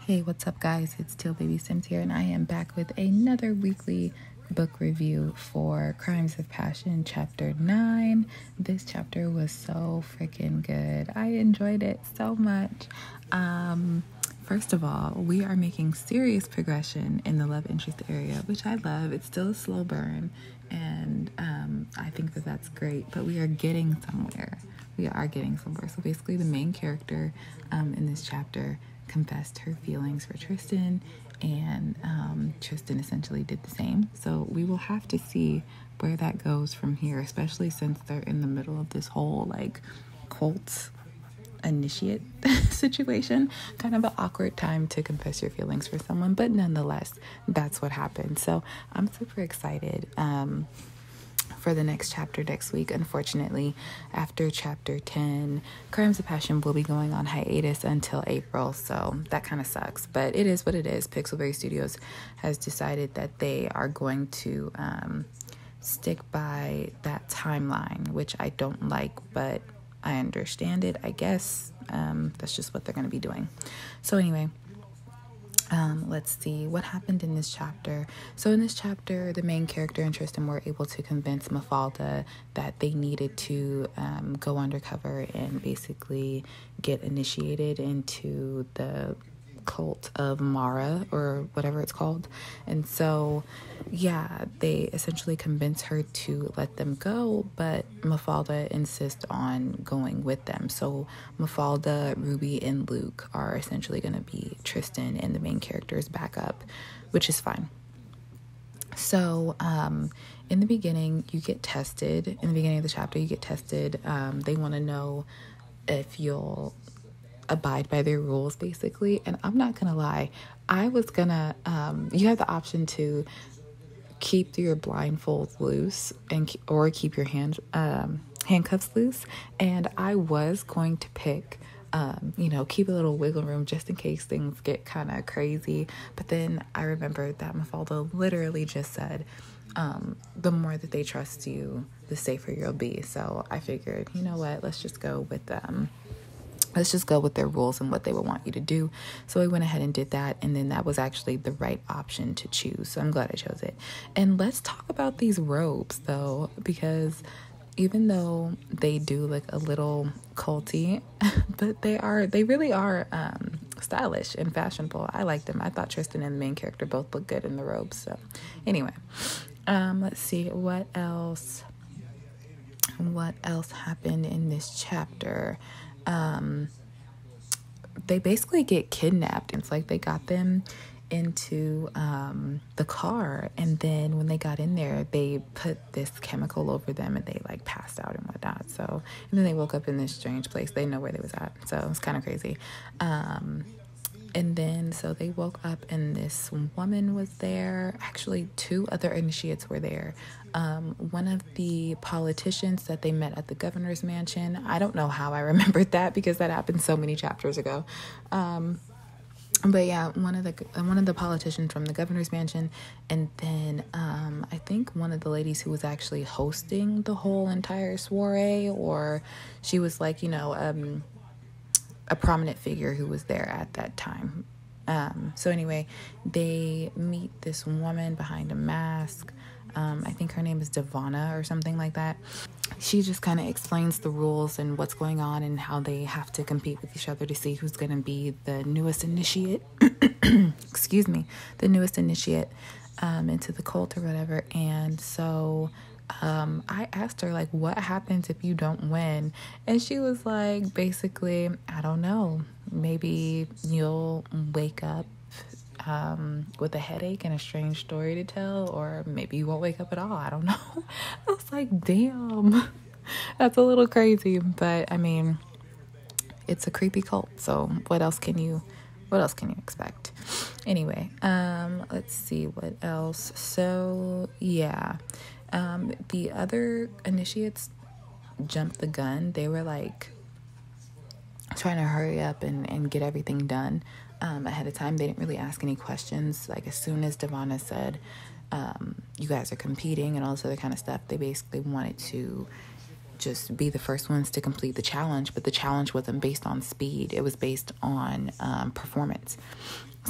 Hey, what's up, guys? It's Tealbby Sims here, and I am back with another weekly book review for Crimes of Passion, Chapter 9. This chapter was so freaking good. I enjoyed it so much. First of all, we are making serious progression in the love interest area, which I love. It's still a slow burn, and I think that that's great, but we are getting somewhere. So basically, the main character in this chapter confessed her feelings for Tristan, and Tristan essentially did the same. So we will have to see where that goes from here, especially since they're in the middle of this whole cult initiate situation. Kind of an awkward time to confess your feelings for someone, but nonetheless, that's what happened. So I'm super excited for the next chapter next week. Unfortunately, after chapter 10, Crimes of Passion will be going on hiatus until April, so that kind of sucks, but it is what it is. Pixelberry Studios has decided that they are going to stick by that timeline, which I don't like, but I understand it, I guess. That's just what they're going to be doing. So anyway, let's see what happened in this chapter. So in this chapter, the main character and Tristan were able to convince Mafalda that they needed to go undercover and basically get initiated into the cult of Mara, or whatever it's called. And so yeah, they essentially convince her to let them go, but Mafalda insists on going with them. So Mafalda, Ruby, and Luke are essentially going to be Tristan and the main character's backup, which is fine. So in the beginning, you get tested. In the beginning of the chapter, you get tested. They want to know if you'll abide by their rules, basically. And I'm not gonna lie, I was gonna you have the option to keep your blindfolds loose or keep your handcuffs loose, and I was going to pick keep a little wiggle room just in case things get kind of crazy. But then I remembered that Mafalda literally just said, the more that they trust you, the safer you'll be. So I figured, you know what, let's just go with their rules and what they would want you to do. So I went ahead and did that, and then that was actually the right option to choose. So I'm glad I chose it. And let's talk about these robes, though, because even though they do look a little culty, but they really are stylish and fashionable. I like them. I thought Tristan and the main character both look good in the robes. So anyway, let's see what else happened in this chapter. They basically get kidnapped. It's like they got them into the car, and then when they got in there, they put this chemical over them, and they passed out and whatnot. So, and then they woke up in this strange place. They know where they was at, so it's kind of crazy. And then so they woke up, and this woman was there. Actually, two other initiates were there. One of the politicians that they met at the governor's mansion. I don't know how I remembered that because that happened so many chapters ago. But yeah, one of the politicians from the governor's mansion, and then I think one of the ladies who was actually hosting the whole entire soiree, or she was a prominent figure who was there at that time. So anyway, they meet this woman behind a mask. I think her name is Devana or something like that. She just kind of explains the rules and what's going on and how they have to compete with each other to see who's going to be the newest initiate. The newest initiate into the cult or whatever. And so I asked her, what happens if you don't win? And she was like, basically, I don't know. Maybe you'll wake up with a headache and a strange story to tell, or maybe you won't wake up at all. I don't know. I was like, damn, that's a little crazy, but I mean, it's a creepy cult, so what else can you expect? Anyway, let's see what else. So yeah, the other initiates jumped the gun. They were trying to hurry up and get everything done ahead of time. They didn't really ask any questions. As soon as Devana said, you guys are competing and all this other kind of stuff, they basically wanted to just be the first ones to complete the challenge, but the challenge wasn't based on speed. It was based on performance.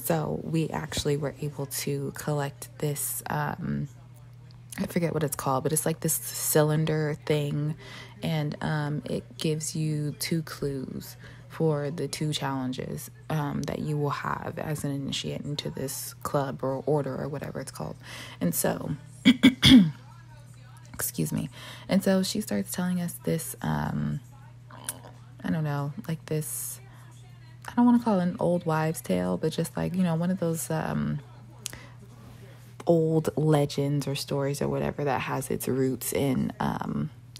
So we actually were able to collect this, I forget what it's called, but it's like this cylinder thing, and it gives you 2 clues for the 2 challenges that you will have as an initiate into this club or order or whatever it's called. And so excuse me. And so she starts telling us this, I don't know, like this, I don't want to call it an old wives' tale, but just like, you know, one of those old legends or stories or whatever that has its roots in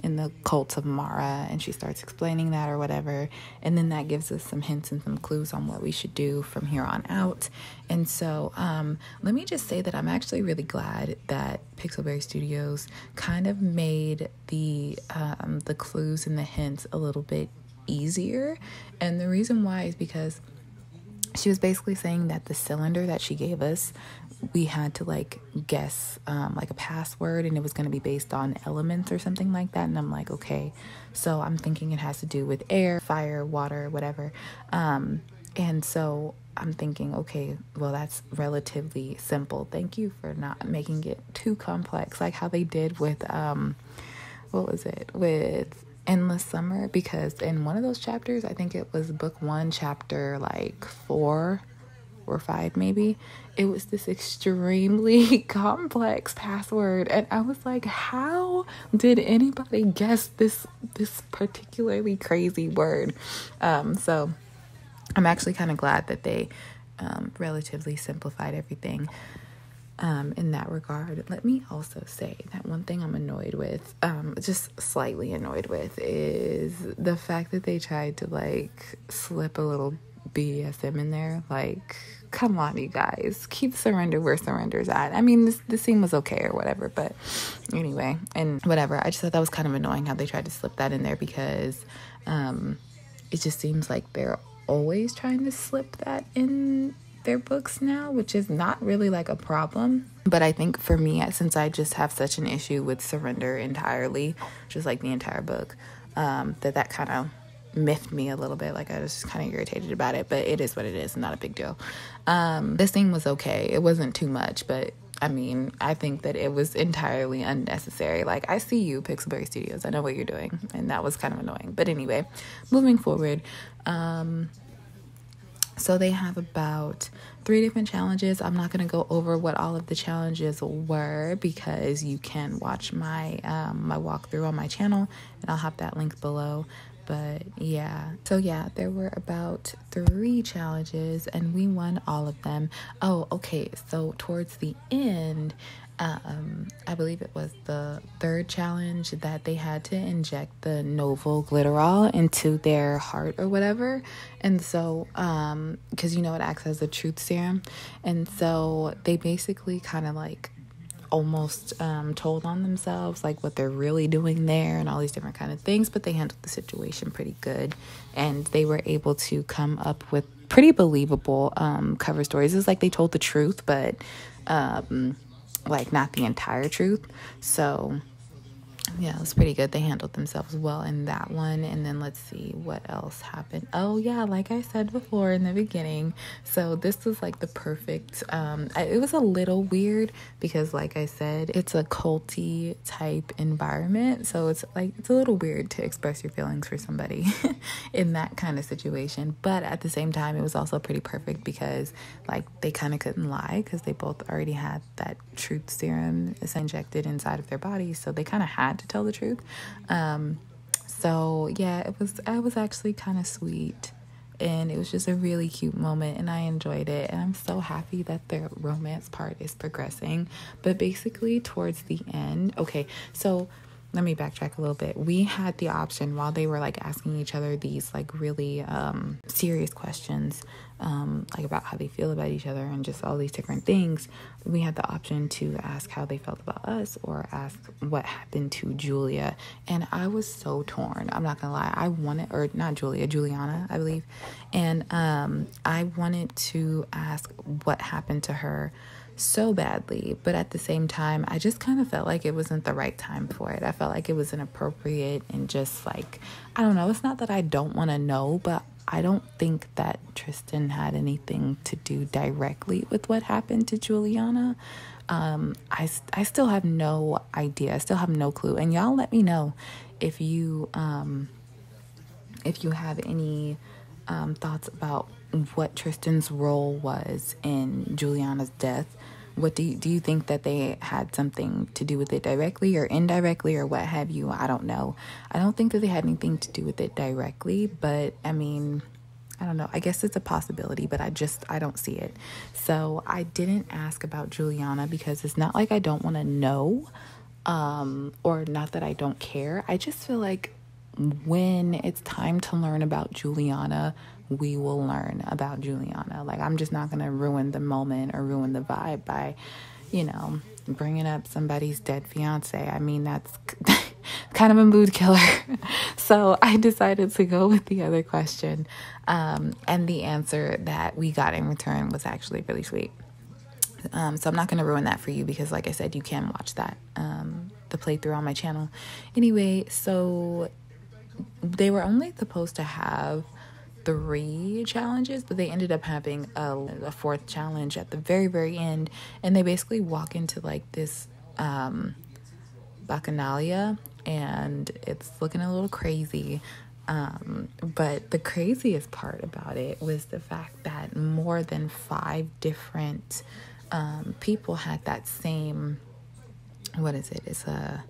the cult of Mara. And she starts explaining that or whatever. And then that gives us some hints and some clues on what we should do from here on out. And so let me just say that I'm actually really glad that Pixelberry Studios kind of made the clues and the hints a little bit easier. And the reason why is because she was basically saying that the cylinder that she gave us, we had to like guess like a password, and it was going to be based on elements or something like that. And I'm like, okay, so I'm thinking it has to do with air, fire, water, whatever. And so I'm thinking, okay, well, that's relatively simple. Thank you for not making it too complex, like how they did with what was it, with Endless Summer, because in one of those chapters, I think it was book 1, chapter like 4 or 5 maybe, it was this extremely complex password, and I was like, how did anybody guess this particularly crazy word? So I'm actually kind of glad that they relatively simplified everything in that regard. Let me also say that one thing I'm annoyed with, just slightly annoyed with, is the fact that they tried to like slip a little BDSM in there. Like, come on, you guys, keep surrender where surrender's at. I mean, this scene was okay or whatever, but anyway, and whatever. I just thought that was kind of annoying how they tried to slip that in there, because it just seems like they're always trying to slip that in their books now, which is not really like a problem. But I think for me, since I just have such an issue with surrender entirely, just like the entire book, that kind of miffed me a little bit. Like, I was just kind of irritated about it, but it is what it is, not a big deal. This thing was okay. It wasn't too much, but I mean, I think that it was entirely unnecessary. Like, I see you, Pixelberry Studios. I know what you're doing, and that was kind of annoying. But anyway, moving forward, so they have about 3 different challenges. I'm not going to go over what all of the challenges were, because you can watch my my walkthrough on my channel, and I'll have that link below. But yeah, so yeah, there were about 3 challenges, and we won all of them. Oh, okay, so towards the end, I believe it was the 3rd challenge that they had to inject the novel glitterol into their heart or whatever. And so, because you know it acts as a truth serum, and so they basically kind of like almost told on themselves, like what they're really doing there and all these different kind of things. But they handled the situation pretty good, and they were able to come up with pretty believable cover stories. It's like they told the truth, but like not the entire truth. So yeah, it was pretty good. They handled themselves well in that one. And then let's see what else happened. Oh yeah, like I said before in the beginning, so this was like the perfect, it was a little weird because, like I said, it's a culty type environment, so it's like, it's a little weird to express your feelings for somebody in that kind of situation. But at the same time, it was also pretty perfect because like they kind of couldn't lie, because they both already had that truth serum injected inside of their bodies, so they kind of had to tell the truth. So yeah, it was actually kind of sweet, and it was just a really cute moment, and I enjoyed it, and I'm so happy that the romance part is progressing. But basically towards the end, okay, so let me backtrack a little bit. We had the option, while they were like asking each other these like really serious questions, like about how they feel about each other and just all these different things, we had the option to ask how they felt about us or ask what happened to Julia. And I was so torn, I'm not gonna lie. I wanted, or not Julia, Juliana, I believe. And I wanted to ask what happened to her so badly, but at the same time, I just kind of felt like it wasn't the right time for it. I felt like it was inappropriate and just like, I don't know. It's not that I don't want to know, but I don't think that Tristan had anything to do directly with what happened to Juliana. I still have no idea. I still have no clue. And y'all let me know if you have any thoughts about what Tristan's role was in Juliana's death. What do you think that they had something to do with it directly or indirectly or what have you? I don't know. I don't think that they had anything to do with it directly, but I mean, I don't know. I guess it's a possibility, but I don't see it. So I didn't ask about Juliana because it's not like I don't want to know, or not that I don't care. I just feel like when it's time to learn about Juliana, we will learn about Juliana. Like, I'm just not going to ruin the moment or ruin the vibe by, bringing up somebody's dead fiance. I mean, that's kind of a mood killer. So I decided to go with the other question. And the answer that we got in return was actually really sweet. So I'm not going to ruin that for you because, like I said, you can watch that, the playthrough on my channel. Anyway, so they were only supposed to have 3 challenges, but they ended up having a 4th challenge at the very, very end. And they basically walk into like this bacchanalia, and it's looking a little crazy. But the craziest part about it was the fact that more than 5 different people had that same, what is it? It's a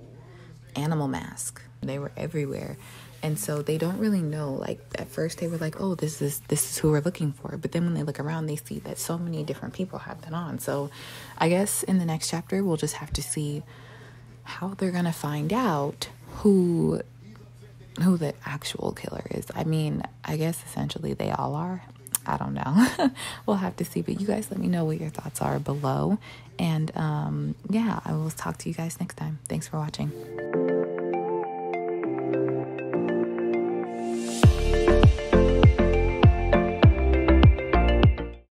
animal mask. They were everywhere. And so they don't really know, like, at first they were like, oh, this is who we're looking for. But then when they look around, they see that so many different people have that on. So I guess in the next chapter, we'll just have to see how they're going to find out who the actual killer is. I mean, I guess essentially they all are. I don't know. We'll have to see. But you guys let me know what your thoughts are below. And yeah, I will talk to you guys next time. Thanks for watching.